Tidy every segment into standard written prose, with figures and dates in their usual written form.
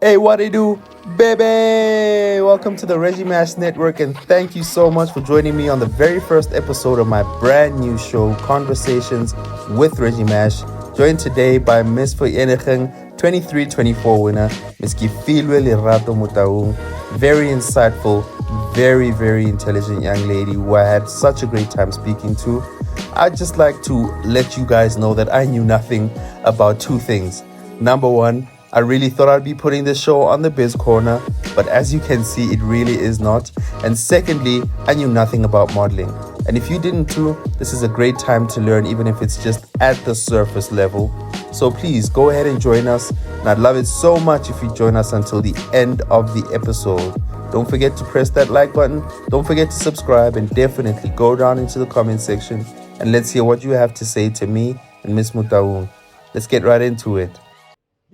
Hey, what it do, baby? Welcome to the Reggie Mash Network, and thank you so much for joining me on the very first episode of my brand new show, Conversations with Reggie Mash. Joined today by Miss Vereeniging 23-24 winner, Miss Kefilwe Motaung. Very insightful, very intelligent young lady who I had such a great time speaking to. I'd just like to let you guys know that I knew nothing about two things. Number one, I really thought I'd be putting this show on the Biz Corner, but as you can see, it really is not. And secondly, I knew nothing about modeling. And if you didn't too, this is a great time to learn, even if it's just at the surface level. So please go ahead and join us. And I'd love it so much if you join us until the end of the episode. Don't forget to press that like button. Don't forget to subscribe, and definitely go down into the comment section and let's hear what you have to say to me and Miss Motaung. Let's get right into it.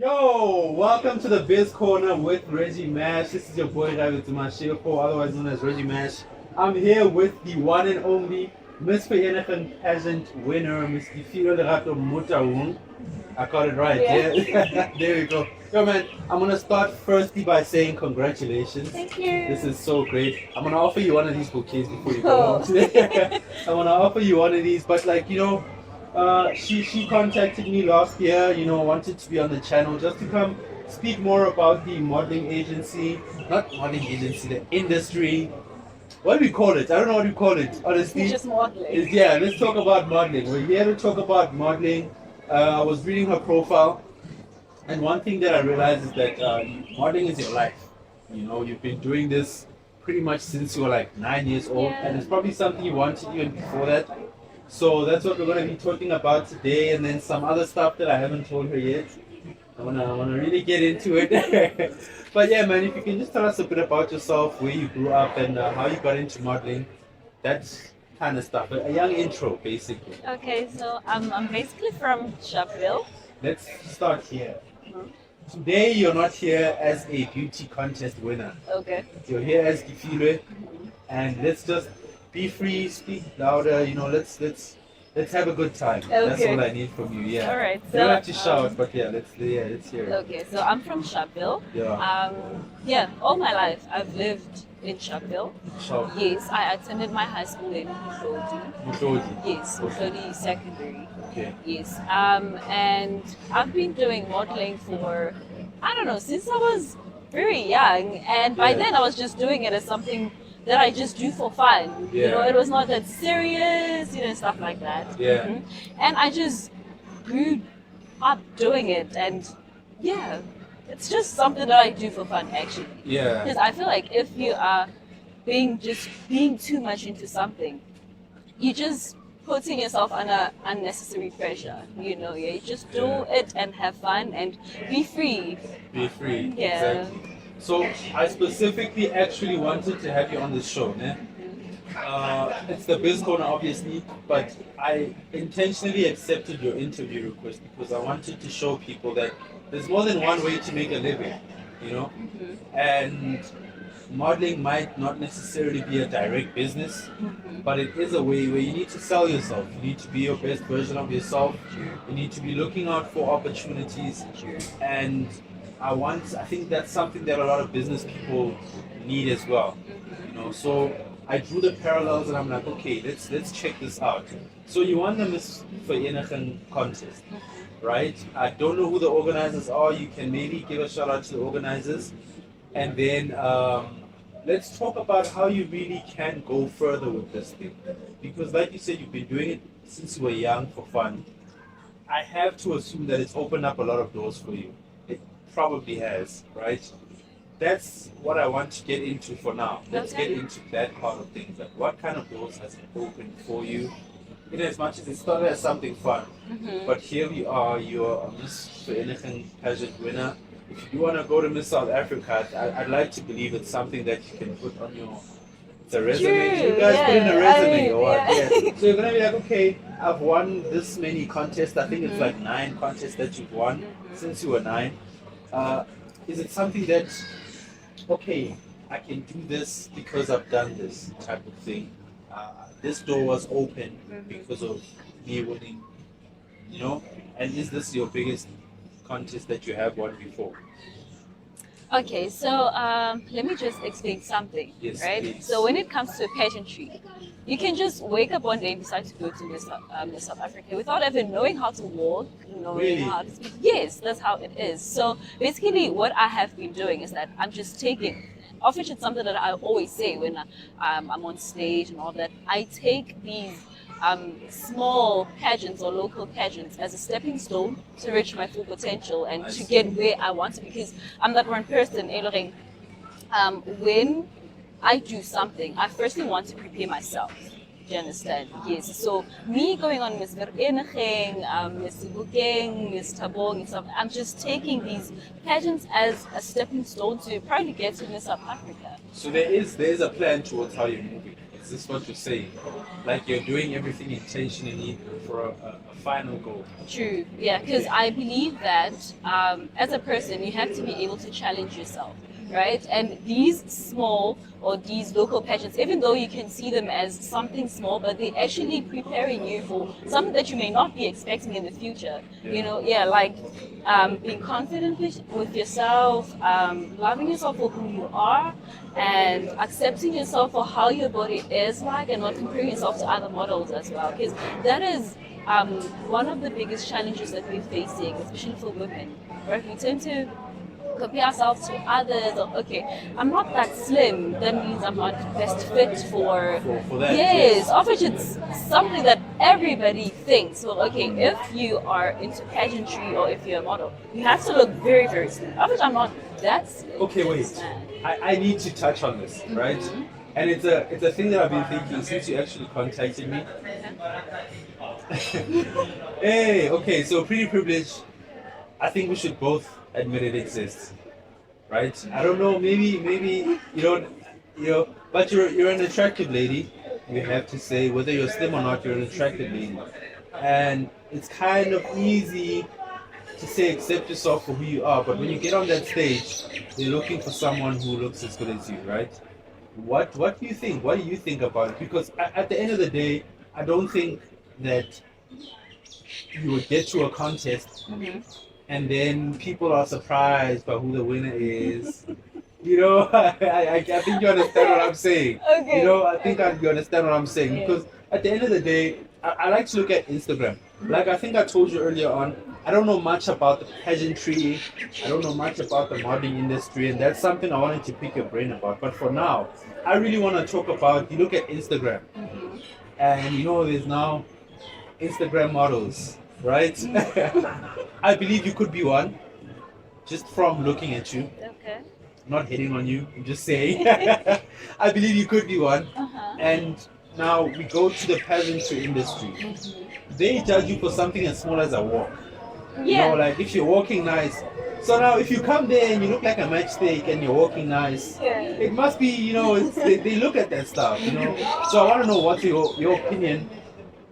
Yo, welcome to the Biz Corner with Reggie Mash. This is your boy Ravi Tumashiko, otherwise known as Reggie Mash. I'm here with the one and only Miss Vereeniging Pageant winner, Miss Kefilwe Motaung. I got it right. Yeah. There we go. Yo, man, I'm gonna start firstly by saying congratulations. Thank you. This is so great. I'm gonna offer you one of these bouquets before you go home today. I'm gonna offer you one of these, but she contacted me last year, wanted to be on the channel just to come speak more about the modeling agency, not modeling agency, the industry. What do we call it? I don't know what we call it, honestly. It's just modeling. Yeah, let's talk about modeling. We're here to talk about modeling. I was reading her profile, and one thing that I realized is that modeling is your life. You've been doing this pretty much since you were like 9 years old, and it's probably something you wanted even before that. So that's what we're going to be talking about today, and then some other stuff that I haven't told her yet. I wanna really get into it. But yeah, man, if you can just tell us a bit about yourself, where you grew up, and how you got into modeling, that's kind of stuff. A young intro, basically. Okay, so I'm basically from Sharpeville. Let's start here. Today, you're not here as a beauty contest winner. Okay. You're here as Kefilwe, and let's just be free, speak louder. Let's have a good time. Okay. That's all I need from you. Yeah. All right. You don't have to shout, but let's hear it. Okay, so I'm from Sharpeville. Yeah. All my life I've lived in Sharpeville. Shout. Yes, I attended my high school in Motaung. Mutlodi. Yes, Motaung Secondary. Okay. Yes. And I've been doing modeling for, I don't know, since I was very young. And by then I was just doing it as something that I just do for fun. Yeah. It was not that serious, stuff like that. Yeah. And I just grew up doing it, and yeah, it's just something that I do for fun, actually. Yeah. Because I feel like if you are being too much into something, you just putting yourself under unnecessary pressure. You just do it and have fun and be free. Be free. Yeah. Exactly. So I specifically actually wanted to have you on this show, né? It's the Biz Corner, obviously, but I intentionally accepted your interview request because I wanted to show people that there's more than one way to make a living, and modeling might not necessarily be a direct business, but it is a way where you need to sell yourself. You need to be your best version of yourself. You need to be looking out for opportunities, and I think that's something that a lot of business people need as well. So I drew the parallels, and I'm like, okay, let's check this out. So you won the Miss Vereeniging contest, right? I don't know who the organizers are. You can maybe give a shout out to the organizers, and then let's talk about how you really can go further with this thing, because like you said, you've been doing it since you were young for fun. I have to assume that it's opened up a lot of doors for you. Probably has, right? That's what I want to get into for now. Let's get into that part of things. Like, what kind of doors has it opened for you? In as much as it started as something fun, but here we are. You're a Miss Vereeniging Pageant winner. If you do want to go to Miss South Africa, I'd like to believe it's something that you can put on your. It's a resume. True, You guys put in a resume or what? yeah. Yeah. So you're gonna be like, okay, I've won this many contests. I think it's like 9 contests that you've won since you were 9. Is it something that, okay, I can do this because I've done this type of thing? This door was open because of me winning, And is this your biggest contest that you have won before? Okay, so let me just explain something, Yes, right? please. So when it comes to pageantry, you can just wake up one day and decide to go to Miss South Africa without even knowing how to walk, knowing Really? how to speak. Yes, that's how it is. So basically, what I have been doing is that I'm just taking, of which it's something that I always say when I'm on stage and all that. I take these small pageants or local pageants as a stepping stone to reach my full potential and to get where I want to, because I'm that one person, when I do something, I firstly want to prepare myself. Do you understand? Yes. So me going on Miss Vereeniging, Miss Booking, Miss Tabong and stuff, I'm just taking these pageants as a stepping stone to probably get to Miss South Africa. So there is a plan towards how you're moving. Is this what you're saying? Like you're doing everything intentionally for a final goal. True, yeah, because I believe that as a person, you have to be able to challenge yourself, right? And these small or these local pageants, even though you can see them as something small, but they're actually preparing you for something that you may not be expecting in the future. You know, yeah, like being confident with yourself, loving yourself for who you are, and accepting yourself for how your body is like, and not comparing yourself to other models as well, because that is one of the biggest challenges that we're facing, especially for women, right? We tend to compare ourselves to others. Or, okay, I'm not that slim, that means I'm not best fit For that, yes, of which it's something that everybody thinks. Well, okay, if you are into pageantry or if you're a model, you have to look very, very slim. Of which I'm not that slim. Okay, wait. I need to touch on this, right? And it's a thing that I've been thinking since you actually contacted me. Hey, okay, so pretty privilege. I think we should both admit it exists, right? I don't know, maybe you don't, but you're an attractive lady. You have to say whether you're slim or not, you're an attractive lady, and it's kind of easy to say accept yourself for who you are. But when you get on that stage, they're looking for someone who looks as good as you, right? What do you think? What do you think about it? Because at the end of the day, I don't think that you would get to a contest and then people are surprised by who the winner is. I think you understand what I'm saying. Okay. I think you understand what I'm saying. Yeah. Because at the end of the day, I like to look at Instagram. Like I think I told you earlier on, I don't know much about the pageantry. I don't know much about the modeling industry, and that's something I wanted to pick your brain about. But for now, I really want to talk about, you look at Instagram, and there's now Instagram models, right? I believe you could be one, just from looking at you. Okay. Not hitting on you, I'm just saying. I believe you could be one. And now we go to the pageantry industry. They judge you for something as small as a walk. Yeah. Like if you're walking nice. So now if you come there and you look like a matchstick and you're walking nice, Yeah. it must be, they look at that stuff. So I want to know what's your opinion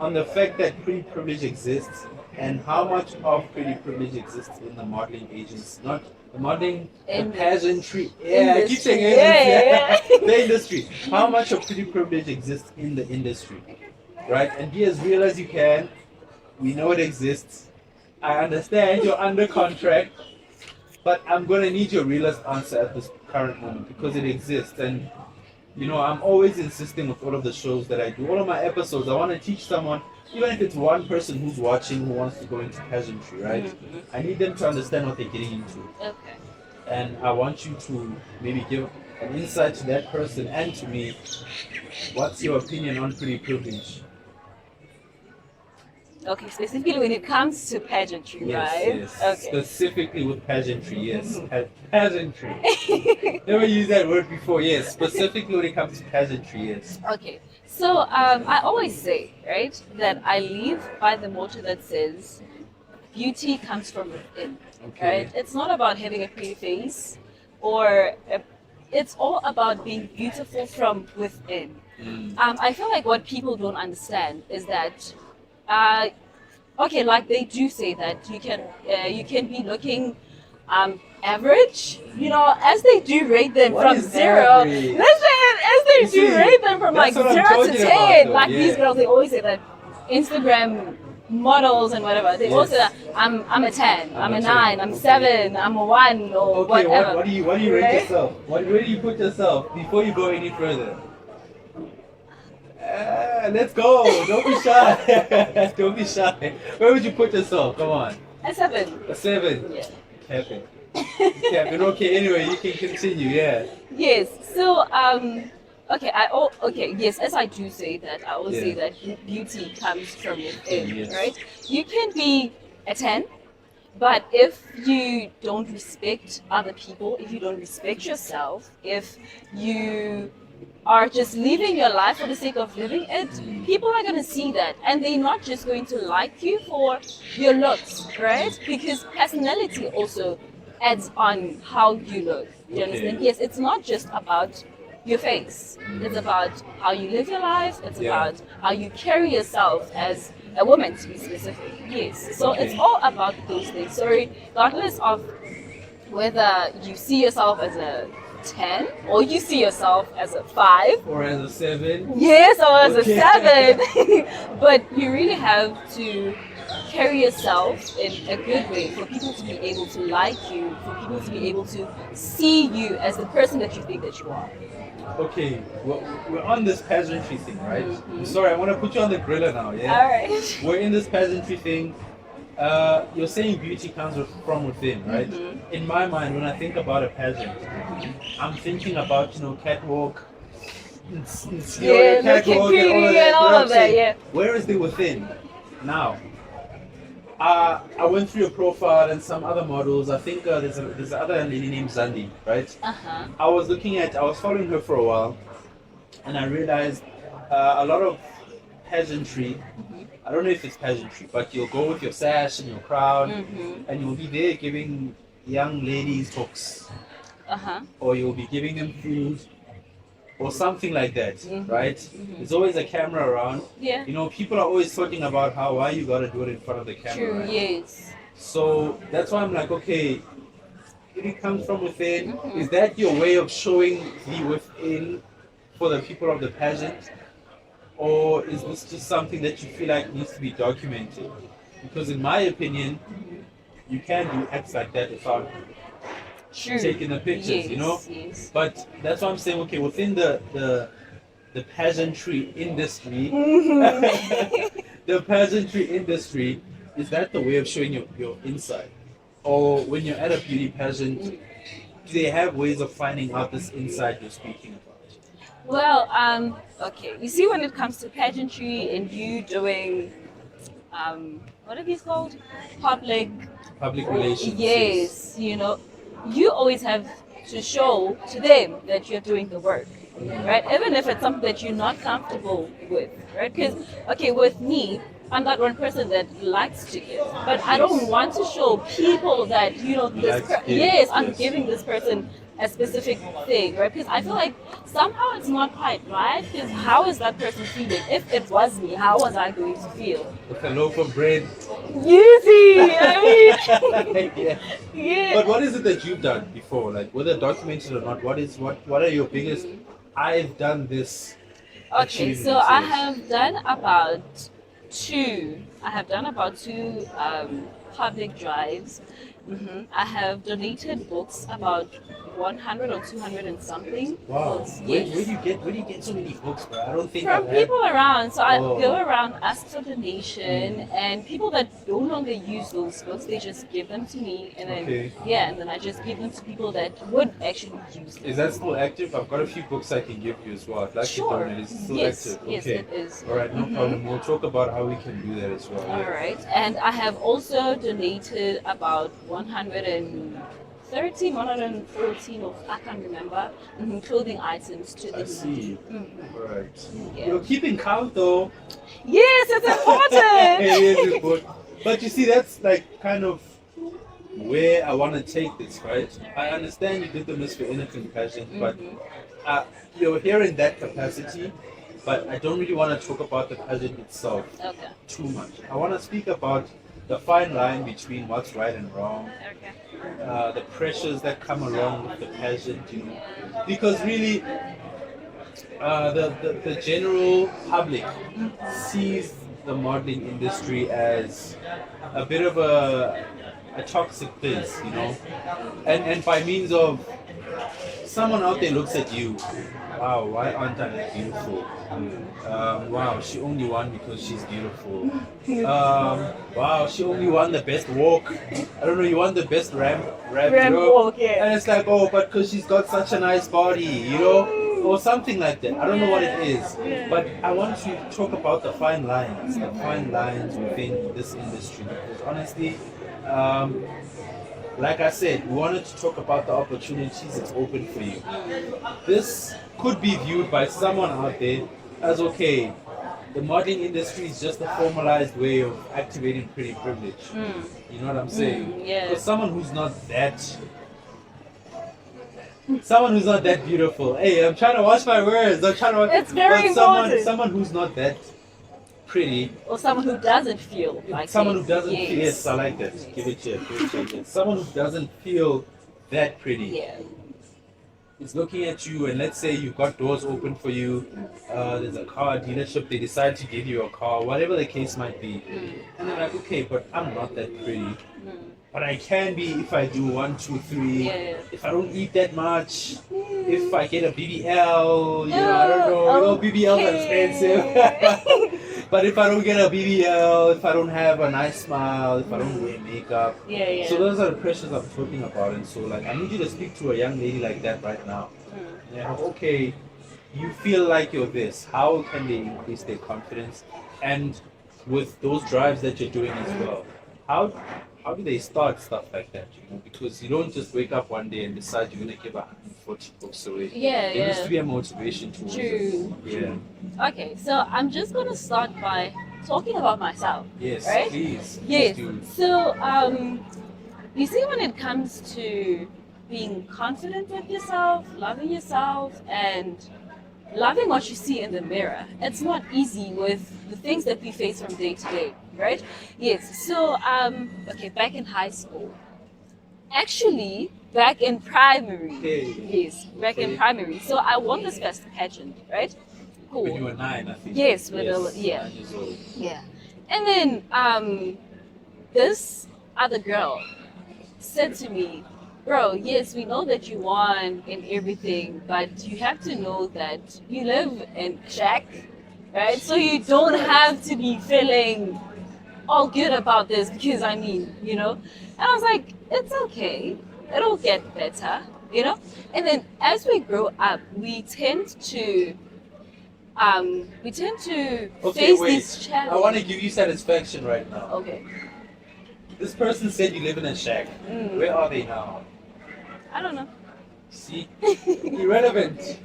on the fact that pretty privilege exists and how much of pretty privilege exists in the modeling agents, not the modeling, the pageantry. Yeah, I keep saying agents, yeah. The industry. How much of pretty privilege exists in the industry, right? And be as real as you can. We know it exists. I understand you're under contract, but I'm gonna need your realest answer at this current moment because it exists. And I'm always insisting with all of the shows that I do, all of my episodes, I want to teach someone, even if it's one person who's watching who wants to go into pageantry, right? I need them to understand what they're getting into. Okay. And I want you to maybe give an insight to that person and to me. What's your opinion on pretty privilege? Okay, specifically when it comes to pageantry, right? Yes. Okay. Specifically with pageantry, yes. Pageantry. Never used that word before, yes. Specifically when it comes to pageantry, yes. Okay, so I always say, right, that I live by the motto that says, beauty comes from within, right? It's not about having a pretty face, it's all about being beautiful from within. I feel like what people don't understand is that, okay, like they do say that you can be looking average, as they do rate them What from is 0. average? Listen, as they You do see, rate them from like that's what 0 I'm to talking 10. about, though, Like yeah. these girls, they always say that Instagram models and whatever, they all say that I'm a 10, I'm a 9, I'm 7, I'm a 1 or Okay, whatever. what do you rate Right? yourself? Where do you put yourself before you go any further? Let's go. Don't be shy. Don't be shy. Where would you put yourself? Come on. A 7. A 7. Yeah. Kevin. Kevin. Okay. Anyway, you can continue. Yeah. Yes. So okay, yes, as I do say that, I will say that beauty comes from within, Yes. right? You can be a 10, but if you don't respect other people, if you don't respect yourself, if you are just living your life for the sake of living it, people are going to see that, and they're not just going to like you for your looks, right? Because personality also adds on how you look. Do you understand? Yes, it's not just about your face. It's about how you live your life. It's about how you carry yourself as a woman, to be specific. Yes. So it's all about those things. So regardless of whether you see yourself as a 10 or you see yourself as a 5 or as a 7. Yes, or as a 7. But you really have to carry yourself in a good way for people to be able to like you, for people to be able to see you as the person that you think that you are. Okay, well, we're on this pageantry thing, right? Sorry, I want to put you on the griller now, yeah? Alright. We're in this pageantry thing. You're saying beauty comes from within, right? In my mind, when I think about a pageant, I'm thinking about, catwalk, catwalk and all of that, yeah. Where is the within? Now, I went through your profile and some other models. I think there's another lady named Zandi, right? I was following her for a while, and I realized a lot of pageantry. I don't know if it's pageantry, but you'll go with your sash and your crown, and you'll be there giving young ladies books, or you'll be giving them food, or something like that, right? There's always a camera around. Yeah. People are always talking about why you gotta do it in front of the camera. True, right? yes. So that's why I'm like, okay, it comes from within. Is that your way of showing the within for the people of the pageant? Or is this just something that you feel like needs to be documented? Because in my opinion, you can do acts like that without taking the pictures, Yes. But that's why I'm saying, okay, within the pageantry industry, the pageantry industry, is that the way of showing your inside? Or when you're at a beauty pageant, do they have ways of finding out this inside you're speaking about? Well, okay. You see, when it comes to pageantry and you doing, what are these called? Public Relations. Yes, you always have to show to them that you're doing the work, right? Even if it's something that you're not comfortable with, right? Because, okay, with me, I'm that one person that likes to give, but I don't want to show people that, I'm giving this person a specific thing, right? Because I feel like somehow it's not quite right, because how is that person feeling? If it was me, how was I going to feel? With a loaf of bread. You see, I mean, yeah. But what is it that you've done before? Like, whether documented or not, what are your biggest, I've done this? Okay, so I have done about two public drives. I have donated books, about 100 or 200 and something. Wow. Books. Where Yes. do you get so many books, bro? I don't think From people around. So I Oh. go around, ask for donation, and people that no longer use those books, they just give them to me, and then and then I just give them to people that would actually use them. Is that still active? I've got a few books I can give you as well. I'd like to donate. Is it still active? Okay. Yes, it is. All right, no problem. We'll talk about how we can do that as well. All right, and I have also donated about 130, 114, or I can't remember, clothing items to the I see. All right. Yeah. You're keeping count though. Yes, it's important. It is important. But you see, that's like kind of where I want to take this, right? I understand you did the Miss Vereeniging Pageant, but you're here in that capacity. But I don't really want to talk about the pageant itself too much. I want to speak about the fine line between what's right and wrong, the pressures that come along with the pageant, because really the general public sees the modeling industry as a bit of a toxic place, you know, and by means of someone out there looks at you, wow, why aren't I that beautiful? Wow, she only won because she's beautiful. Wow, she only won the best walk. I don't know, you won the best ramp joke. walk, yeah. And it's like, oh, but because she's got such a nice body, you know, or something like that. I don't know what it is, but I want to talk about the fine lines within this industry. Because honestly, like I said, we wanted to talk about the opportunities that's open for you. This could be viewed by someone out there as okay, the modeling industry is just a formalized way of activating pretty privilege. You know what I'm saying? Yeah. For someone who's not that beautiful. Hey, I'm trying to watch my words. I'm trying to. It's very but someone who's not that pretty, or someone who doesn't feel like someone it. who doesn't feel, yes, I like that. Give it here. Yes. Someone who doesn't feel that pretty. Yeah. Is looking at you, and let's say you've got doors open for you. There's a car dealership. They decide to give you a car, whatever the case might be, and they're like, okay, but I'm not that pretty. But I can be if I do 1, 2, 3. Yeah. If I don't eat that much, if I get a BBL, you know, I don't know. You know, BBLs are expensive. But if I don't get a BBL, if I don't have a nice smile, if I don't wear makeup, Yeah. so those are the pressures I'm talking about. And so, like, I need you to speak to a young lady like that right now. Yeah, okay, you feel like you're this. How can they increase their confidence? And with those drives that you're doing as well, how do they start stuff like that? You know, because you don't just wake up one day and decide you're gonna give 140 books away. Yeah, There needs to be a motivation towards it. True. Yeah. Okay, so I'm just gonna start by talking about myself. Yes, right? please. Yes. Please do. So you see, when it comes to being confident with yourself, loving yourself, and loving what you see in the mirror, it's not easy with the things that we face from day to day, right? Yes. So okay, back in high school, actually back in primary, yes, back in primary. So I won this first pageant, right? Cool. When you were 9, I think. Yes, yes, 9 years old. Yeah. And then this other girl said to me, bro, yes, we know that you won and everything, but you have to know that you live in shack, right? So you don't have to be feeling all good about this because I mean, you know. And I was like, it's okay. It'll get better, you know? And then as we grow up, we tend to face these challenges. I want to give you satisfaction right now. Okay. This person said you live in a shack. Where are they now? I don't know. See? Irrelevant.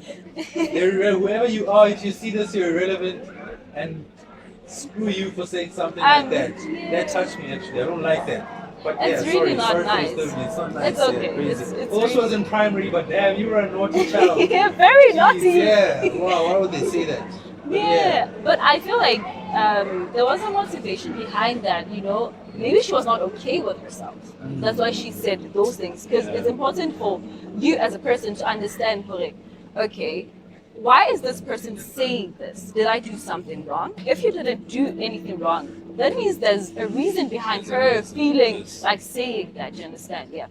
Whoever you are, if you see this, you're irrelevant. And screw you for saying something like that. Yeah. That touched me actually. I don't like that. But It's yeah, really sorry not nice. for disturbing you. It's not nice. It's okay. Yeah, crazy. It's Also really- was in primary, but damn, you were a naughty child. Yeah, very Jeez, naughty. Yeah. Wow, why would they say that? But Yeah, but I feel like there was a motivation behind that, you know. Maybe she was not okay with herself. That's why she said those things. Because it's important for you as a person to understand, like, okay, why is this person saying this? Did I do something wrong? If you didn't do anything wrong, that means there's a reason behind her feeling like saying that, you understand? Yeah.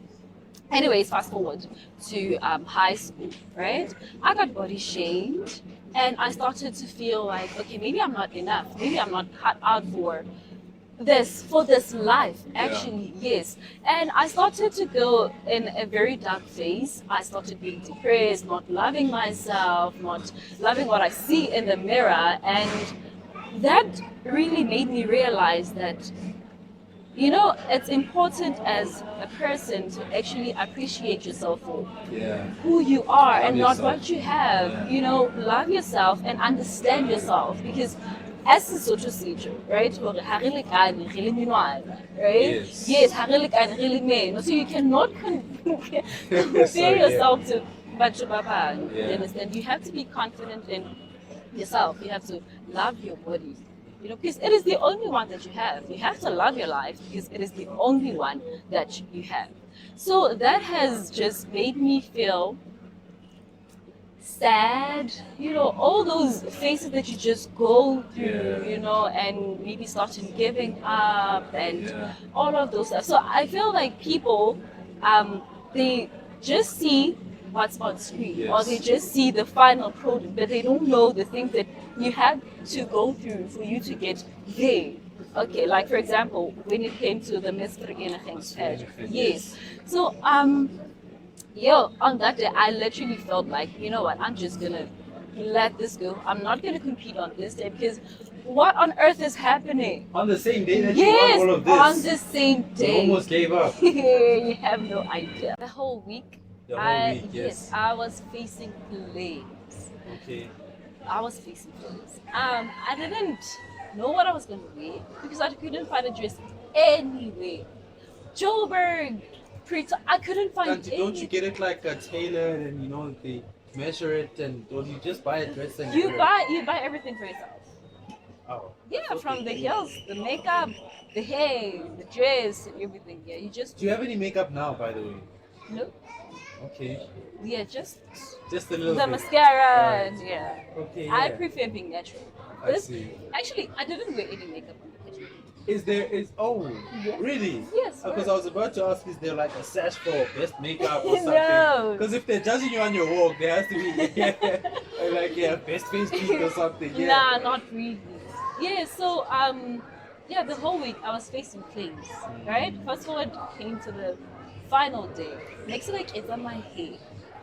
Anyways, fast forward to high school, right? I got body shamed and I started to feel like, okay, maybe I'm not enough. Maybe I'm not cut out for this life, actually. Yes. And I started to go in a very dark phase. I started being depressed, not loving myself, not loving what I see in the mirror. And that really made me realize that, you know, it's important as a person to actually appreciate yourself for who you are and not what you have. You know, love yourself and understand yourself, because as Sesotho Sejo, right? Right? Yes, so you cannot compare yourself to Batho ba bang. You understand? You have to be confident in yourself. You have to love your body. You know, because it is the only one that you have. You have to love your life because it is the only one that you have. So that has just made me feel sad, all those phases that you just go through, and maybe starting giving up and all of those stuff. So I feel like people, they just see what's on screen, or they just see the final product, but they don't know the things that you had to go through for you to get there. Okay, like for example, when it came to the Miss Vereeniging pageant, yes. So on that day, I literally felt like, you know what, I'm just gonna let this go. I'm not gonna compete on this day because what on earth is happening? On the same day that Yes, you won all of this. on the same day. You almost gave up. You have no idea. The whole week, The whole week, yes. I was facing flames. Okay. I was facing flames. I didn't know what I was gonna wear because I couldn't find a dress anywhere. Joburg, I couldn't find And don't you get it like tailored and they measure it and or you just buy a dress and you buy everything for yourself. Oh. Yeah, from the heels, the makeup, the hair, the dress, and everything. Yeah, you just. Do you have any makeup now, by the way? No. Okay. Yeah, just a little the bit. mascara Right. and yeah. Okay. I Yeah. prefer being natural. I see. Actually, I didn't wear any makeup on the pageant. Is Yeah. really? Yes. Because I was about to ask, is there like a sash for best makeup or something? No. Because if they're judging you on your walk, there has to be like best face peak or something. Yeah. Nah, not really. Yeah, so the whole week I was facing flames, right? Fast forward came to the final day. Next week it's on my hair,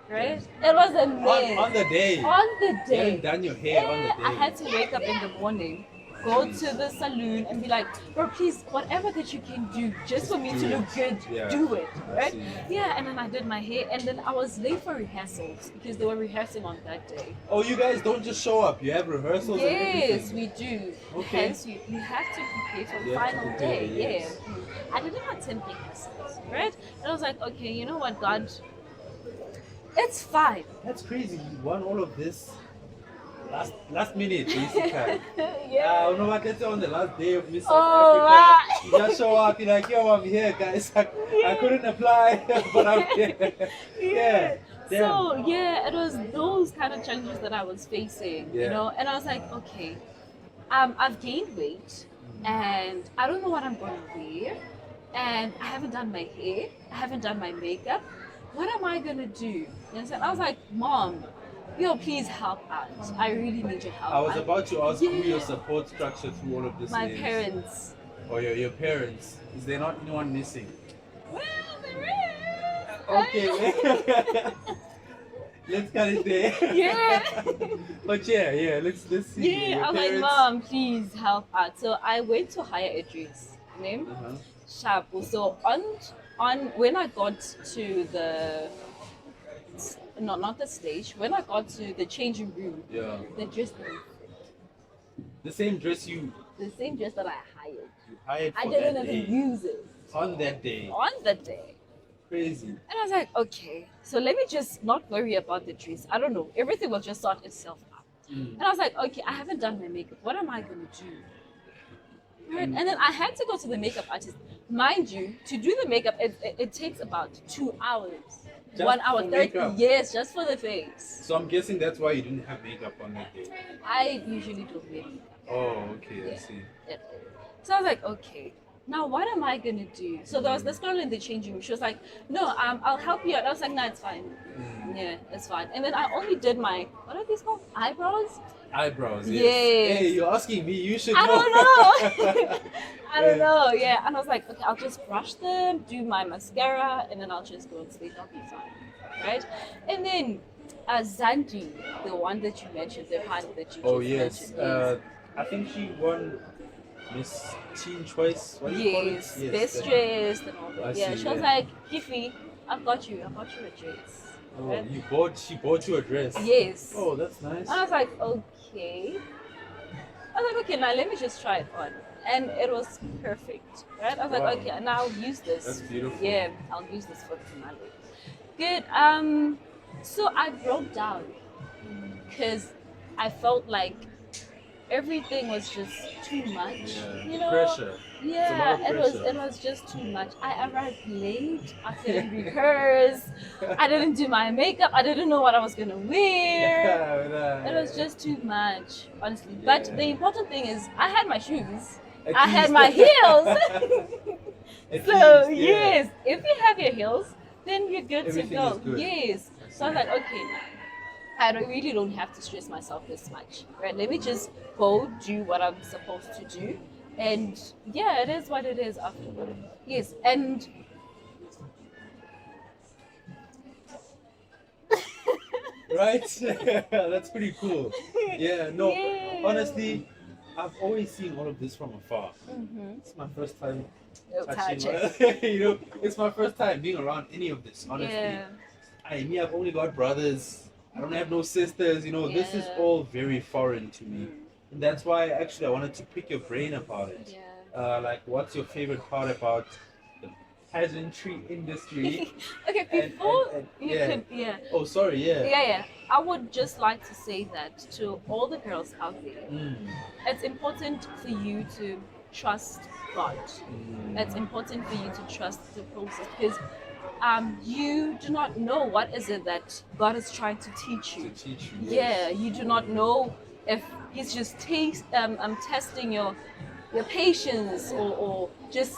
right? It was a mess. On the day. On the You day. hadn't done your hair on the day. I had to wake up in the morning, go to the salon and be like, bro, please, whatever that you can do just for me do to it. look good, Yeah. do it, I right? see. Yeah, and then I did my hair and then I was late for rehearsals because they were rehearsing on that day. Oh, you guys don't just show up. You have rehearsals and Yes, everything. we do. Okay. Hence, we have to prepare for the You have to final prepare, day. yes. Yeah. I didn't attend rehearsals, right? And I was like, okay, you know what, God? It's fine. That's crazy. You won all of this last minute, basically. Yeah. No, what let's say on the last day of Miss Oh, South wow. Africa, you just show up. You're like, yo, I'm here, guys. I couldn't apply, but I'm here. Yeah. Damn. So yeah, it was those kind of challenges that I was facing, Yeah. and I was like, okay, I've gained weight, and I don't know what I'm gonna wear, and I haven't done my hair, I haven't done my makeup. What am I gonna do? You understand? I was like, Mom, please help out. I really need your help. I was about to ask who your Yeah. support structure through all of this My is. parents. Or your parents. Is there not anyone missing? Well, there is. Okay. Let's cut it there. Yeah. But yeah, let's see. Yeah, Your I was like, parents- Mom, please help out. So I went to hire a dress name Uh-huh. Shabu. So on when I got to the not the stage, when I got to the changing room, Yeah. the dress The same dress you the same dress that I hired. hired for I didn't that even day. use it On that day. on the day. Crazy. And I was like, okay, so let me just not worry about the dress. I don't know. Everything will just sort itself out. And I was like, okay, I haven't done my makeup. What am I going to do? Right? And then I had to go to the makeup artist. Mind you, to do the makeup, it takes about 2 hours. Just 1 hour, for 30. makeup? Yes, just for the face. So I'm guessing that's why you didn't have makeup on that day. I usually don't wear makeup. Oh, okay, I see. Yeah. So I was like, okay, now what am I gonna do? So there was this girl in the changing room. She was like, no, I'll help you out. I was like, no, it's fine. Yeah, it's fine. And then I only did my, what are these called? Eyebrows? Eyebrows, yes. Yes. Hey, you're asking me, you should I know. don't know. I don't know. Yeah. And I was like, okay, I'll just brush them, do my mascara, and then I'll just go on stage. I'll be fine. Right? And then Zandi, the one that you mentioned, the one that you Oh, just yes. mentioned. Yes. I think she won Miss Teen Choice. What do you call it? Yes, best that- dressed and all I that. Yeah, see, she was yeah. like, Kefilwe, I got you a dress. Oh, Right? she bought you a dress. Yes. Oh, that's nice. And I was like, okay. I was like, okay, now let me just try it on. And it was perfect, right? I was Wow. like, okay, now I'll use this. That's beautiful. Yeah, I'll use this for finale. Good. So I broke down because I felt like everything was just too much. Yeah. You know, Pressure. It's a lot of yeah, pressure. it was just too much. I arrived late. I didn't rehearse. I didn't do my makeup. I didn't know what I was gonna wear. It was just too much, honestly. But the important thing is, I had my shoes. At I had least. my heels. At So least, yeah. yes, if you have your heels, then you're good Everything to go. is good. Yes. So I was like, okay, really don't have to stress myself this much, right? Let me just go do what I'm supposed to do, and yeah, it is what it is afterward. Yes, and Right? That's pretty cool. Yeah, no, yes. honestly, I've always seen all of this from afar. Mm-hmm. It's my first time Oh, touching, touching. you know, it's my first time being around any of this, honestly. Yeah. I've only got brothers. I don't have no sisters, you know, this is Yeah. all very foreign to me. And that's why actually I wanted to pick your brain about it. Yeah. Like, what's your favorite part about the pageantry industry? Okay, And- before and- you yeah. could, yeah. Oh, sorry, yeah. Yeah, I would just like to say that to all the girls out there, Mm. it's important for you to trust God. It's important for you to trust the process because you do not know what is it that God is trying to teach To you. teach you. Yeah, you do not know if He's just testing your patience or just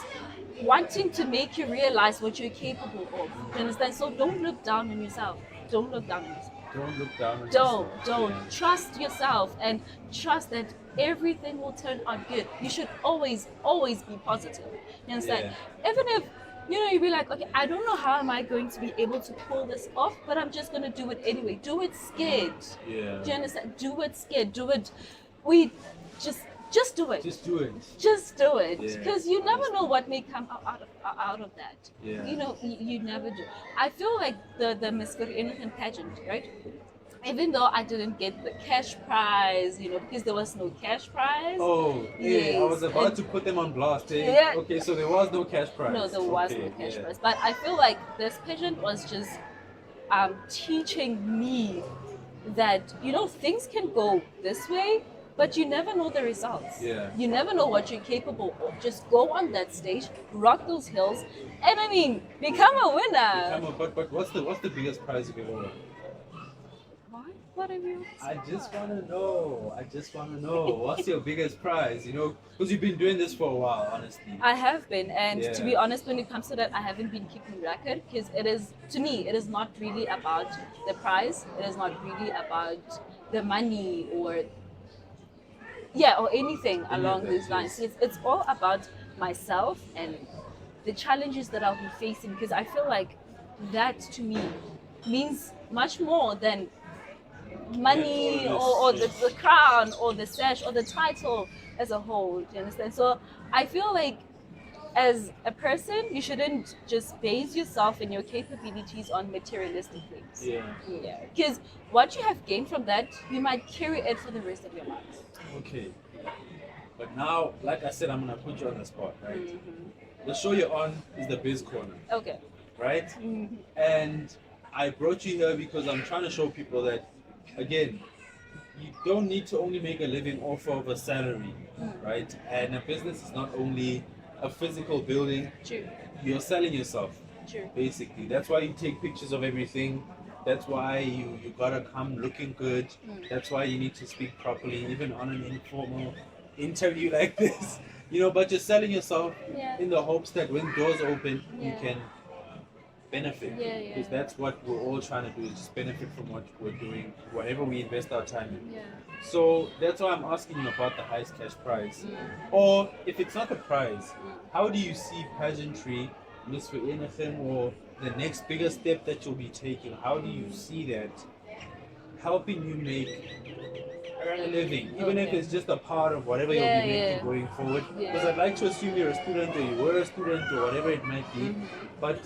wanting to make you realize what you're capable of. You understand? So don't look down on yourself. Don't look down on yourself. Don't look down on Don't, yourself. don't. Yeah. Trust yourself and trust that everything will turn out good. You should always, always be positive. You understand? Even if you'd be like, okay, I don't know how am I going to be able to pull this off, but I'm just gonna do it anyway. Do it scared. Yeah. Do you understand? Do it scared. Do it. We just do it. Just do it. Just do it, Yeah. because you never know what may come out of that. Yeah. You never do. I feel like the Miss Vereeniging pageant, right? Even though I didn't get the cash prize, because there was no cash prize. Oh, yeah, I was Yes, about and- to put them on blast. Eh? Yeah. Okay, so there was no cash prize. No, there was Okay, no cash yeah. prize. But I feel like this pageant was just teaching me that things can go this way, but you never know the results. Yeah. You never know what you're capable of. Just go on that stage, rock those hills, and become a winner. But what's the biggest prize you've ever won? What have you? I just want to know. What's your biggest prize? Because you've been doing this for a while, honestly. I have been, and Yeah. to be honest, when it comes to that, I haven't been keeping record because to me, it is not really about the prize. It is not really about the money or anything along that, these lines. yes. It's all about myself and the challenges that I'll be facing because I feel like that to me means much more than money Yeah, or the crown or the sash or the title as a whole. Do you understand? So I feel like as a person, you shouldn't just base yourself and your capabilities on materialistic things. Yeah. Yeah. Because what you have gained from that, you might carry it for the rest of your life. Okay. But now, like I said, I'm gonna put you on the spot, right? Mm-hmm. The show you're on is the Biz Corner, Okay. right? Mm-hmm. And I brought you here because I'm trying to show people that, again, you don't need to only make a living off of a salary, right? And a business is not only a physical building, True. you're selling yourself, True. basically. That's why you take pictures of everything. That's why you gotta come looking good. That's why you need to speak properly, even on an informal interview like this. But you're selling yourself Yeah. in the hopes that when doors open, you Yeah. can benefit. Yeah, yeah. Because that's what we're all trying to do, is just benefit from what we're doing, whatever we invest our time in. Yeah. So that's why I'm asking you about the highest cash prize. Or if it's not the prize, how do you see pageantry, Miss Vereeniging, or the next bigger step that you'll be taking? How do you see that helping you earn a living, even if Okay. it's just a part of whatever Yeah, you'll be making yeah. going forward? Yeah. Because I'd like to assume you're a student, or you were a student, or whatever it might be. But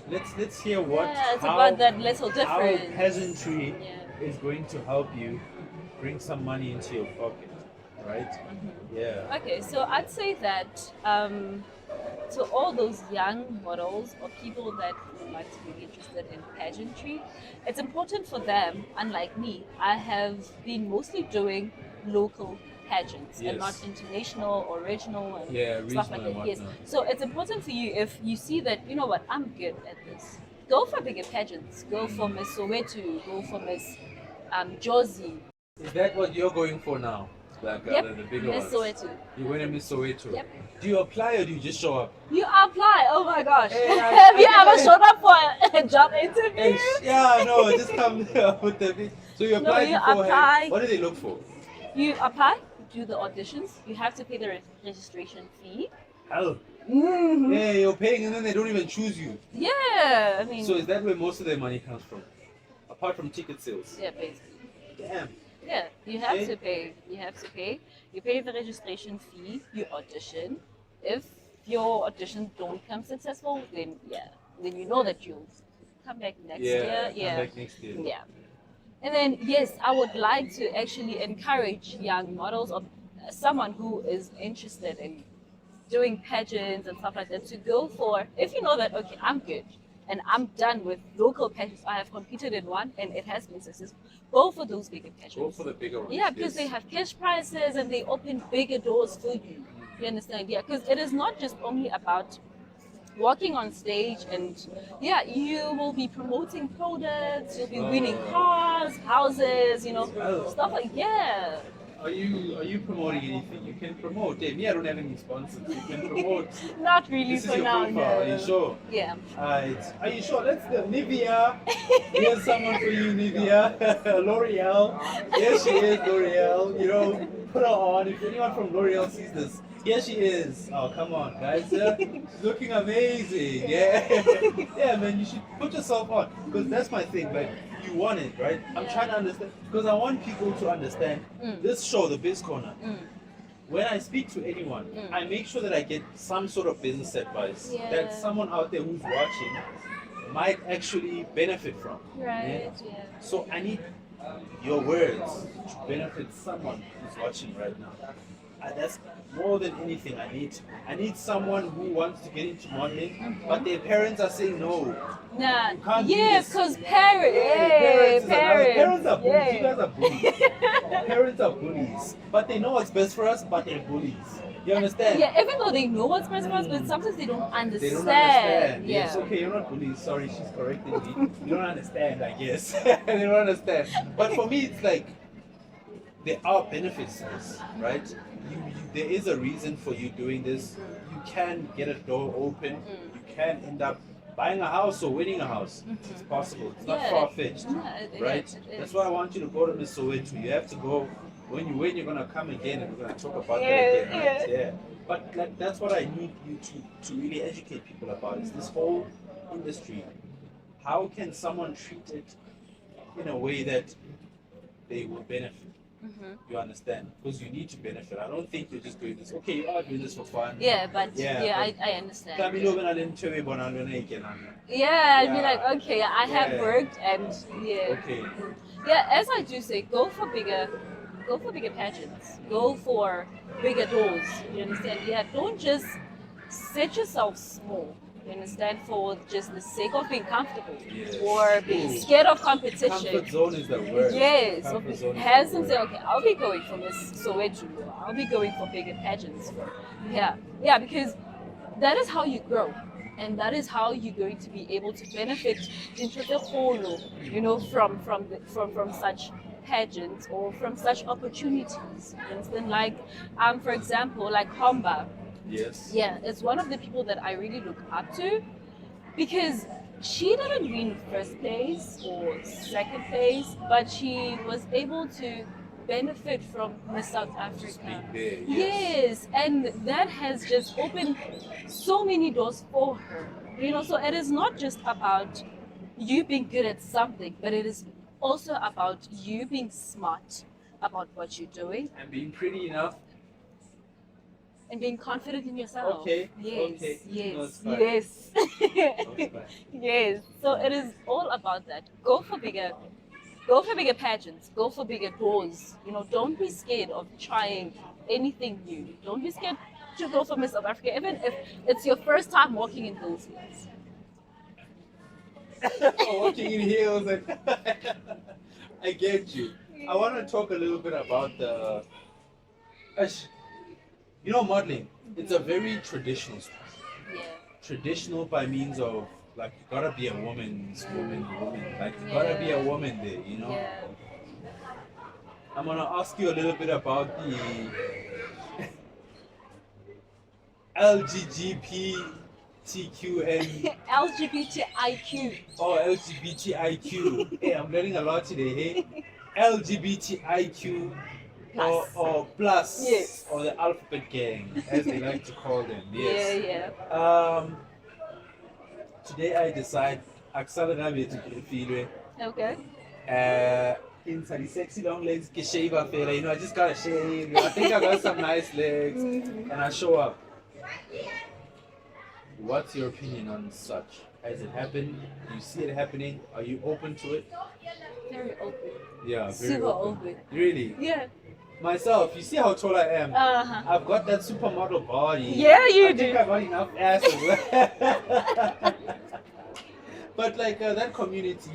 let's hear Yeah, it's how about that little how difference. pageantry Yeah. is going to help you bring some money into your pocket, right? Yeah. Okay, so I'd say that to all those young models or people that would like to be interested in pageantry, it's important for them, unlike me. I have been mostly doing local pageants and not Yes. international or regional and Yeah, stuff like regional and that. Yes. whatnot. So it's important for you if you see that, you know what, I'm good at this. Go for bigger pageants. Go for Miss Soweto. Go for Miss Josie. Is that what you're going for now? Like Yep. the bigger Miss ones? Soweto. You're going to Miss Soweto? Yep. Do you apply or do you just show up? You apply. Oh my gosh. Hey, Have you I- ever showed up for a job interview? Hey, yeah, no, just come with the. So you apply you beforehand. apply. What do they look for? You apply, do the auditions. You have to pay the registration fee. Hell. Mm-hmm. Yeah, you're paying and then they don't even choose you. Yeah, I mean. So is that where most of their money comes from? Apart from ticket sales? Yeah, basically. Damn. Yeah, you have Okay. to pay. You have to pay. You pay the registration fee. You audition. If your auditions don't come successful, then you know that you'll come back next year. Come Yeah. back next year. Yeah. And then, yes, I would like to actually encourage young models or someone who is interested in doing pageants and stuff like that to go for, if you know that, okay, I'm good and I'm done with local pageants, I have competed in one and it has been successful, go for those bigger pageants. Go for the bigger ones. Yeah, because yes. they have cash prizes and they open bigger doors for you. You understand? Yeah, because it is not just only about walking on stage and you will be promoting products, you'll be winning cars, houses, stuff like Are you promoting anything? You can promote. Hey, me, I don't have any sponsors. You can promote. Not really This is for your now. profile. No. Are you sure? Yeah. Alright. Are you sure? Let's go. Nivea. Here's someone for you, Nivea. L'Oreal. Here she is, L'Oreal. Put her on. If anyone from L'Oreal sees this, here she is. Oh, come on, guys. She's looking amazing. Yeah. Yeah, man, you should put yourself on. Because that's my thing. Like, you want it, right? I'm trying to understand. Because I want people to understand this show, The Biz Corner. When I speak to anyone, I make sure that I get some sort of business advice that someone out there who's watching might actually benefit from. Right. Yeah? Yeah. So I need your words to benefit someone who's watching right now. That's more than anything I need someone who wants to get into modeling, but their parents are saying no. Nah. You can't do Yes, this. because parents. Parents, Parents. are bullies. Yeah. You guys are bullies. Parents are bullies, but they know what's best for us, but they're bullies. You understand? Yeah, even though they know what's best for us, but sometimes they don't understand. They don't understand. Yeah. Yes, okay, you're not bullies. Sorry, she's correcting me. You don't understand, I guess. They don't understand. But for me, it's like there are benefits to this, right? There is a reason for you doing this. You can get a door open. You can end up buying a house or winning a house. It's possible. It's not far-fetched, right? That's why I want you to go to Miss Soweto. You have to go. When you win, you're gonna come again, and we're gonna talk about that again, right? Yeah. But that's what I need you to really educate people about. Is this whole industry? How can someone treat it in a way that they will benefit? You understand? Because you need to benefit. I don't think you're just doing this. Okay, you are doing this for fun. Yeah, but Yeah, I understand. I'd be like, okay, I have worked and Okay. Yeah, as I do say, go for bigger pageants. Go for bigger doors. You understand? Yeah, don't just set yourself small. You understand? For just the sake of being comfortable or being scared of competition. Comfort zone is the word. Yes, Comfort zone is has the them word. say, okay, I'll be going for Miss Soweto. I'll be going for bigger pageants. Yeah, because that is how you grow, and that is how you're going to be able to benefit into the whole, from such pageants or from such opportunities. You understand? Like, for example, like Homba. Yes. Yeah, it's one of the people that I really look up to because she didn't win first place or second place, but she was able to benefit from Miss South Africa. Big, Yes, and that has just opened so many doors for her. So it is not just about you being good at something, but it is also about you being smart about what you're doing And being pretty enough. and being confident in yourself. Okay, Yes. okay. Yes. No, it's fine. Yes. It's fine. Yes. So it is all about that. Go for bigger pageants. Go for bigger doors. Don't be scared of trying anything new. Don't be scared to go for Miss South Africa, even if it's your first time walking in those heels. Walking in heels and I get you. I want to talk a little bit about the. Modeling. It's a very traditional sport. Yeah. Traditional by means of like you gotta be a woman. Like you gotta be a woman there. Yeah. I'm gonna ask you a little bit about the LGBTQN LGBTIQ. or LGBTIQ. Hey, I'm learning a lot today. Hey, LGBTIQ Plus. or plus, Yes. or the alphabet gang, as they like to call them. Yes. Yeah. Today I decide accelerate to Kefilwe. Okay. Inside the sexy long legs, get shave up fella. I just gotta shave. I think I got some nice legs, and I show up. What's your opinion on such? Has it happened? Do you see it happening? Are you open to it? Very open. Yeah, very Super open. Really? Yeah. Myself, you see how tall I am? Uh-huh. I've got that supermodel body. Yeah, you I do. think I've got enough ass as well. But like that community,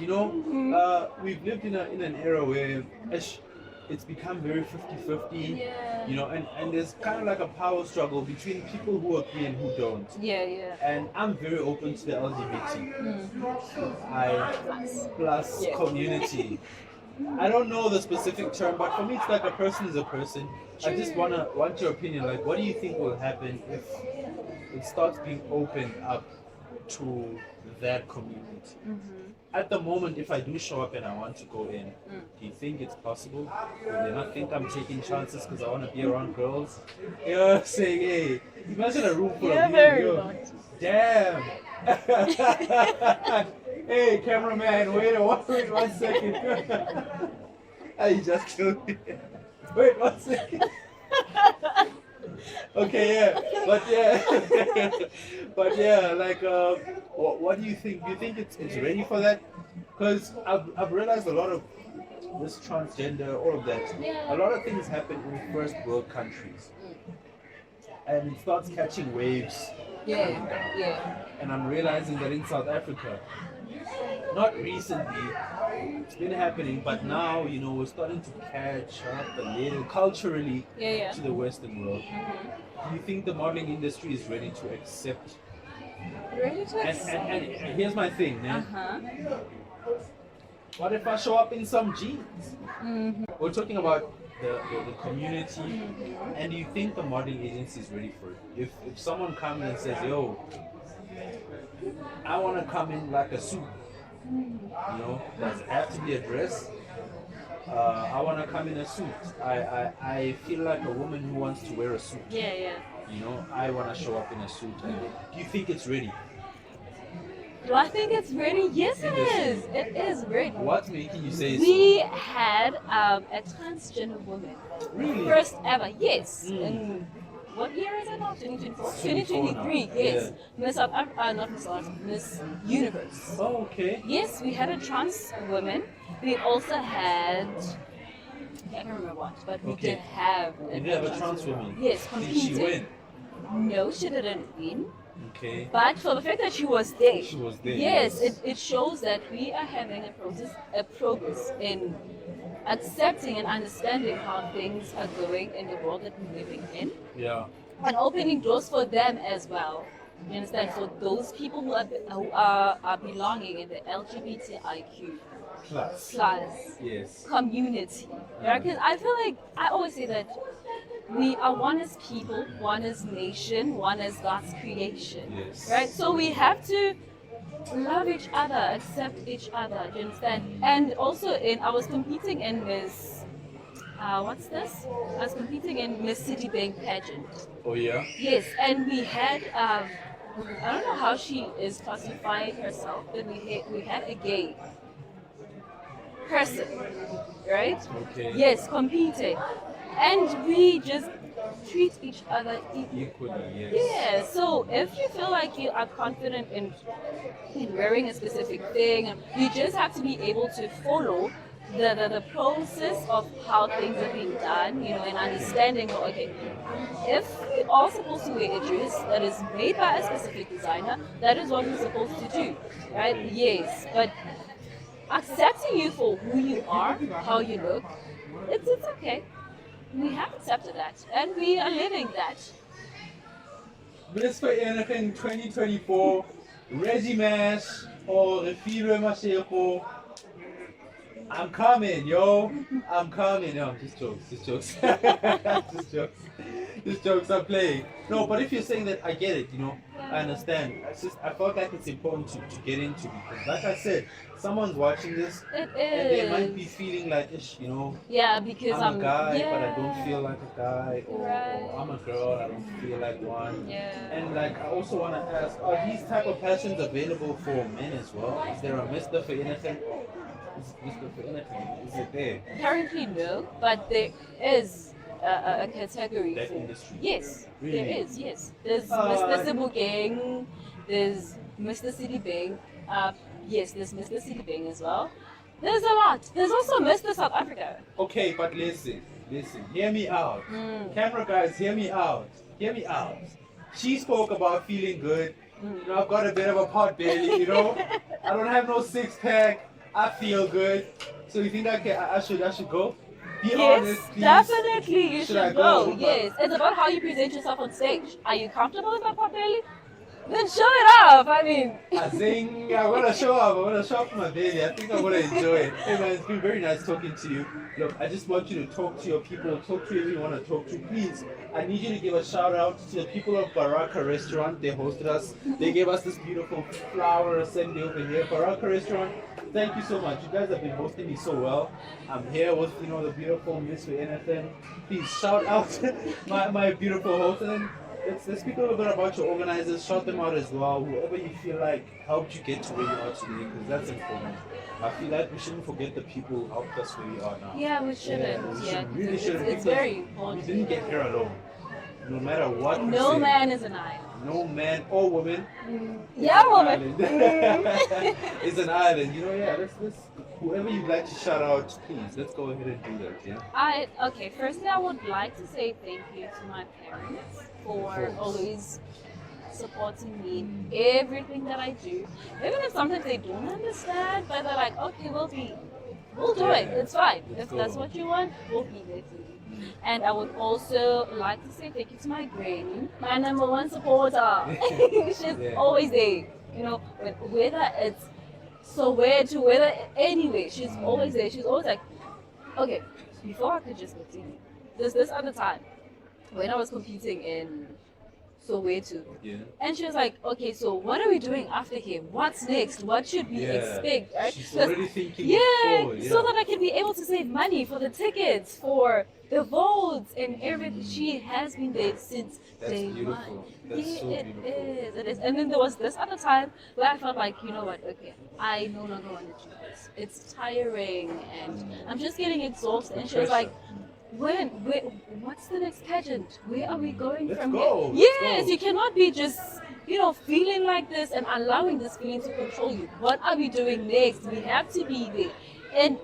we've lived in an era where it's become very 50-50, Yeah. and there's kind of like a power struggle between people who agree and who don't. Yeah. And I'm very open to the LGBTI plus Yeah. community. I don't know the specific term, but for me, it's like a person is a person. I just want your opinion. Like, what do you think will happen if it starts being opened up to that community? At the moment, if I do show up and I want to go in, do you think it's possible? Will they not think I'm taking chances because I want to be around girls? Saying, hey, imagine a room full of you. very Yo, much. damn. Hey, cameraman, wait one second. You just killed me. Wait 1 second. Okay, yeah, but yeah, like, what do you think? Do you think it's ready for that? Because I've realized a lot of this transgender, all of that, a lot of things happen in first world countries, and it starts catching waves. Yeah. And I'm realizing that in South Africa, not recently, it's been happening, but now, we're starting to catch up a little culturally Yeah. to the Western world. Do you think the modeling industry is ready to accept? Ready to And here's my thing, man. What if I show up in some jeans? We're talking about the community, and do you think the modeling agency is ready for it? If someone comes and says, yo, I want to come in like a suit, does it have to be a dress? I want to come in a suit. I feel like a woman who wants to wear a suit. Yeah. I want to show up in a suit. Do you think it's ready? Do I think it's ready? Yes, it is. It is ready. What's making you say We had a transgender woman. Really? First ever, yes. In what year is it now? 2024? 2023, yes. Miss not Miss South Africa, Miss Universe. Oh, okay. Yes, we had a trans woman. We also had, I can't remember what, but we did have You did have a trans woman. Yes, Did she competing. win? No, she didn't win. Okay. But for the fact that she was there, She was there. yes, it shows that we are having a progress in accepting and understanding how things are going in the world that we're living in, Yeah. and opening doors for them as well. You understand? For those people who are belonging in the LGBTIQ Plus. Yes. community. Right? 'Cause I feel like I always say that we are one as people, one as nation, one as God's creation. Yes. Right? So we have to love each other, accept each other. Do you understand? And also, I was competing in Miss. What's this? I was competing in Miss Citibank pageant. Oh yeah. Yes, and we had. I don't know how she is classifying herself, but we had a gay person, right? Okay. Yes, competing, and we just treat each other equally. Equally, yes. Yeah, so if you feel like you are confident in wearing a specific thing, you just have to be able to follow the process of how things are being done, and understanding, okay, if we're all supposed to wear a dress that is made by a specific designer, that is what we're supposed to do, right? Yes, but accepting you for who you are, how you look, it's okay. We have accepted that, and we are living that. Miss Vereeniging 2024, Reggie Mash or Kefilwe Mashego. I'm coming, yo. I'm coming. No, just jokes. Just jokes. Just jokes. Just jokes. I'm playing. No, but if you're saying that, I get it. I understand. I felt like it's important to get into because, like I said, someone's watching this It and they might be is. feeling like, ish. Yeah, because I'm a guy, but I don't yeah. feel like a guy, Right. or I'm a girl, I don't feel like one. Yeah. And like, I also want to ask, are these type of passions available for men as well? Is there a Mister for anything? Is Mister for anything? Is it there? Currently, no, but there is a category That for. industry? Yes, Really? there is. Yes, there's Uh, Mr. Sebukeng, there's Mr. Sidibeng. Yes, there's Mr. Sidibeng as well. There's a lot. There's also Mr. South Africa. Okay, but listen, hear me out. Camera guys, hear me out. Hear me out. She spoke about feeling good. I've got a bit of a pot belly. I don't have no six pack. I feel good. So you think I should go? Be honest, Yes, please. definitely you Should I should go? go. Yes, it's about how you present yourself on stage. Are you comfortable with that pot belly? Then show it off. I mean, I think I'm gonna show up. I'm gonna show up for my baby. I think I'm gonna enjoy it. Hey man, it's been very nice talking to you. Look, I just want you to talk to your people, talk to whoever you want to talk to. Please, I need you to give a shout out to the people of Baraka Restaurant. They hosted us. They gave us this beautiful flower assembly over here. Baraka Restaurant, thank you so much. You guys have been hosting me so well. I'm here with the beautiful Miss Vereeniging. Please shout out my beautiful host and then let's speak a little bit about your organizers. Shout them out as well. Whoever you feel like helped you get to where you are today, because that's important. I feel like we shouldn't forget the people who helped us where we are now. yeah, we shouldn't. We Yeah, really shouldn't. it's because very we important. didn't get here alone. No matter what we No say, man is an island. no man or woman Yeah, is an woman. island. Is an island. Let's whoever you'd like to shout out, please, let's go ahead and do that, yeah? Okay, firstly, I would like to say thank you to my parents for always supporting me in everything that I do. Even if sometimes they don't understand, but they're like, okay, we'll do it. It's fine. If that's what you want, we'll be there for you. And I would also like to say thank you to my granny, my number one supporter. She's always there. Whether it's so where to whether anyway, she's always there. She's always like, okay, before I could just continue. There's this other time when I was competing in Soweto. Yeah. And she was like, okay, so what are we doing after him? What's next? What should we expect? Right? She's 'Cause- already thinking yeah, forward, so that I can be able to save money for the tickets, for the votes and everything. She has been there since That's day beautiful. one. That's Yeah, so it beautiful. is. It is. And then there was this other time where I felt like, you know what, okay, I no longer want to do this. It's tiring and I'm just getting exhausted. And she was like, what's the next pageant? Where are we going Let's from go, here? let's Yes, go. you cannot be just, feeling like this and allowing this feeling to control you. What are we doing next? We have to be there. And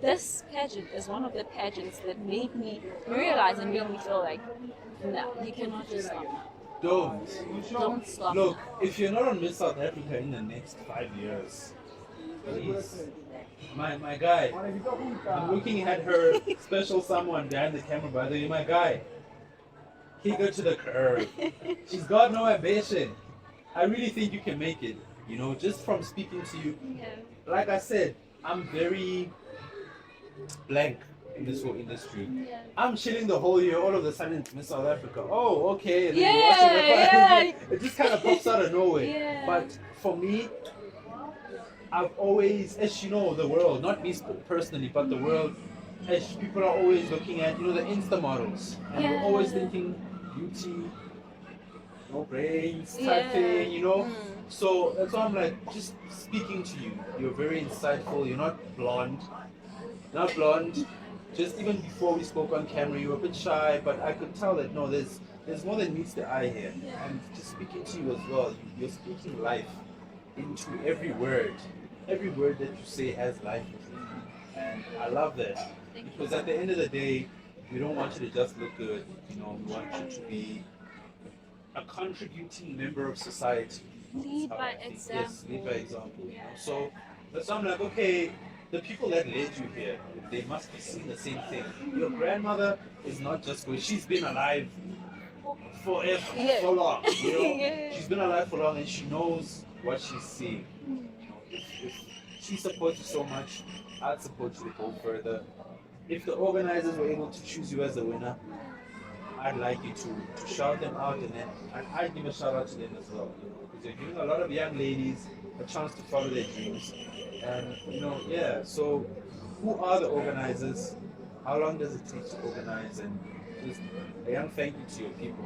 this pageant is one of the pageants that made me realize and made me feel like, no, you cannot just stop now. Don't stop. Look, if you're not on Miss South Africa in the next 5 years, please, my guy, I'm looking at her special someone behind the camera, by the way, my guy, kick her to the curb. She's got no ambition. I really think you can make it, just from speaking to you. Yeah. Like I said, I'm very blank in this whole industry. Yeah. I'm chilling the whole year, all of a sudden it's Miss South Africa. Oh, okay. And then you Yeah, watch it, yeah. it just kind of pops out of nowhere. Yeah. But for me, I've always, as you know, the world, not me personally, but the world, as people are always looking at, the Insta models. And we're always thinking beauty, no brains type thing. So that's why I'm like, just speaking to you. You're very insightful. You're not blonde. Just even before we spoke on camera, you were a bit shy, but I could tell that no, there's more than meets the eye here. And just speaking to you as well, you're speaking life into every word. Every word that you say has life in it. And I love that. Because at the end of the day, we don't want you to just look good. We want you to be a contributing member of society. Lead That's how by I think. example. Yes, lead by example. So that's why I'm like, okay, the people that led you here, they must be seeing the same thing. Your grandmother is not just good. She's been alive forever, Yeah. for long. You know, Yeah. she's been alive for long, and she knows what she's seeing. You know, if she supports you so much, I'd support you to go further. If the organizers were able to choose you as the winner, I'd like you to shout them out, and then I'd give a shout out to them as well. You know, because you're giving a lot of young ladies a chance to follow their dreams. And you know, yeah. So, who are the organizers? How long does it take to organize? And just a young thank you to your people.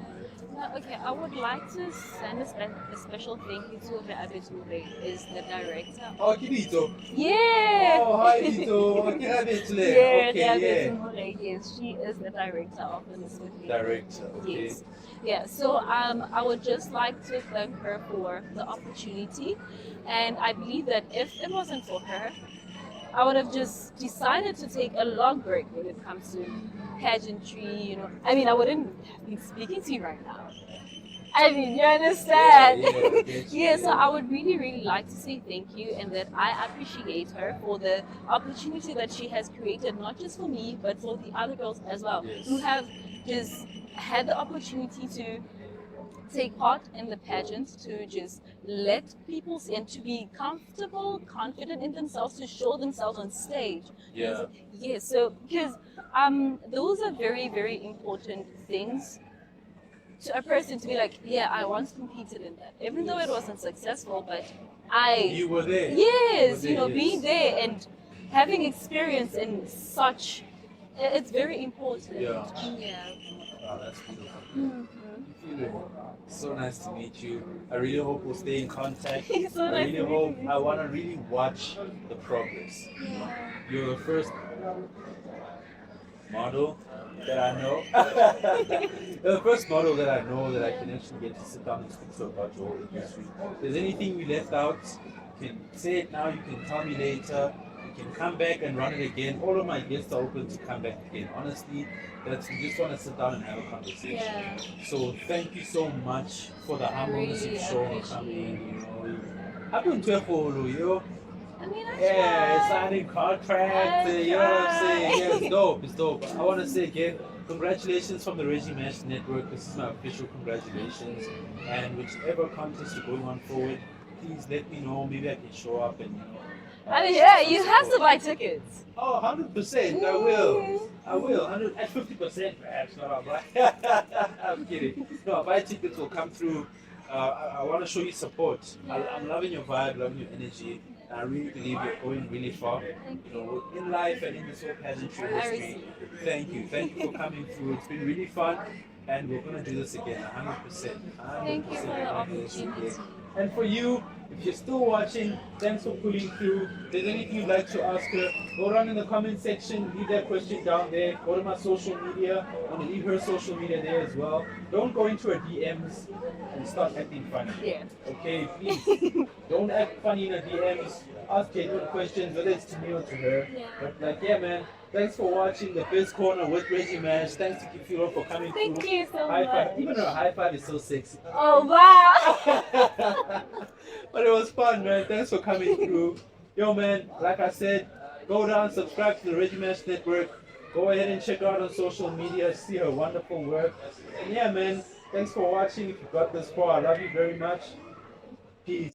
Okay, I would like to send a special thank you to Abeture, is the director. Oh, Kibito. Yeah! Oh, hi, Kibito. Yeah, Okay, yeah. yes, she is the director of the Miss Vereeniging. Director. Okay. Yes. Yeah, so I would just like to thank her for the opportunity, and I believe that if it wasn't for her, I would have just decided to take a long break when it comes to pageantry, you know. I mean, I wouldn't be speaking to you right now. I mean, you understand? Yeah, I get you. Yeah, so I would really, really like to say thank you and that I appreciate her for the opportunity that she has created, not just for me, but for the other girls as well, Yes. who have just had the opportunity to take part in the pageants, to just let people see and to be comfortable, confident in themselves, to show themselves on stage. Yeah. Yes, so because those are very, very important things to a person to be like, yeah, I once competed in that, even though it wasn't successful, but You were there. yes, You were there, being yes. there and having experience in such, it's very important. Yeah. Yeah. Wow, that's beautiful. Mhm. Kefilwe, so nice to meet you. I really hope we'll stay in contact. It's so I nice really to meet hope, you. I want to really watch the progress. Yeah. You're the first model that I know. You're the first model that I know that I can actually get to sit down and speak to about your whole industry. If there's anything we left out, you can say it now, you can tell me later. You can come back and run it again. All of my guests are open to come back again. Honestly, that's we just want to sit down and have a conversation. Yeah. So thank you so much for the humbleness really you've shown appreciate coming. You know, happened to you. I mean, I Yeah, tried. signing contracts. I You know what I'm tried. saying? Yeah, it's dope. It's dope. I want to say again, congratulations from the Reggie Mash Network. This is my official congratulations. And whichever contest you're going on forward, please let me know. Maybe I can show up and I mean, yeah, you have to buy tickets. Oh, 100%. I will. I will. 100 at 50%, perhaps. No, I'm like, I'm kidding. No, my tickets will come through. I want to show you support. I'm loving your vibe, loving your energy. And I really believe you're going really far. You know, in life and in this whole pageantry industry. Thank you. Thank you for coming through. It's been really fun. And we're going to do this again, 100%. 100%. Thank you for the we're gonna do this opportunity. again. And for you, if you're still watching, thanks for pulling through. If there's anything you'd like to ask her, go down in the comment section, leave that question down there. Go to my social media. I'm going to leave her social media there as well. Don't go into her DMs and start acting funny. Yeah. Okay, please. Don't act funny in her DMs. Ask genuine questions, whether it's to me or to her. Yeah. But like, yeah, man. Thanks for watching the Biz Corner with Reggie Mash. Thanks to Kefilwe for coming Thank through. you so High much. five. Even her high five is so sexy. Oh, wow. But it was fun, man. Thanks for coming through. Yo, man, like I said, go down, subscribe to the Reggie Mash Network. Go ahead and check her out on social media, see her wonderful work. And yeah, man, thanks for watching. If you got this far, I love you very much. Peace.